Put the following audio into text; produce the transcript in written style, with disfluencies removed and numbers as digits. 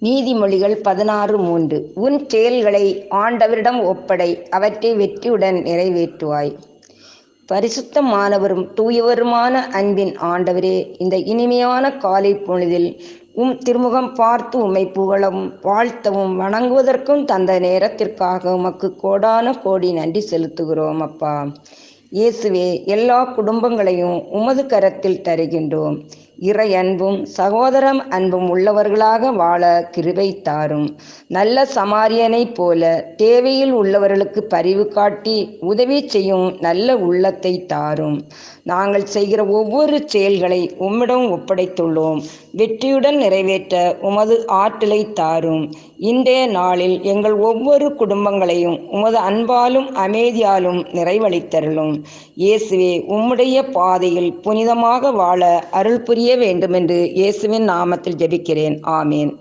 நீதிமொழிகள் 16:3 உன் செயல்களை ஆண்டவரிடம் ஒப்படை, அவற்றை வெற்றியுடன் நிறைவேற்றுவாய். பரிசுத்தமானவரும் தூயவருமான அன்பின் ஆண்டவரே, இந்த இனிமையான காலை பொழுதில் திருமுகம் பார்த்து உம்மை புகழவும் வாழ்த்தவும் வணங்குவதற்கும் தந்த நேரத்திற்காக உமக்கு கோடான கோடி நன்றி செலுத்துகிறோம் அப்பா. இயேசுவே, எல்லா குடும்பங்களையும் உமது கரத்தில் தருகின்றோம். இறை அன்பும் சகோதரம் அன்பும் உள்ளவர்களாக வாழ கிருபை தாரும். நல்ல சமாரியனைப் போல தேவையில் உள்ளவர்களுக்கு பரிவு காட்டி உதவி செய்யும் நல்ல உள்ளத்தை தாரும். நாங்கள் செய்கிற ஒவ்வொரு செயல்களை உம்மிடம் ஒப்படைத்துள்ளோம். வெற்றியுடன் நிறைவேற்ற உமது ஆற்றலை தாரும். இன்றைய நாளில் எங்கள் ஒவ்வொரு குடும்பங்களையும் உமது அன்பாலும் அமைதியாலும் நிறைவளித்தருளும். இயேசுவே, உம்முடைய பாதையில் புனிதமாக வாழ அருள் புரிய வேண்டுமென்று இயேசுவின் நாமத்தில் ஜெபிக்கிறேன். ஆமேன்.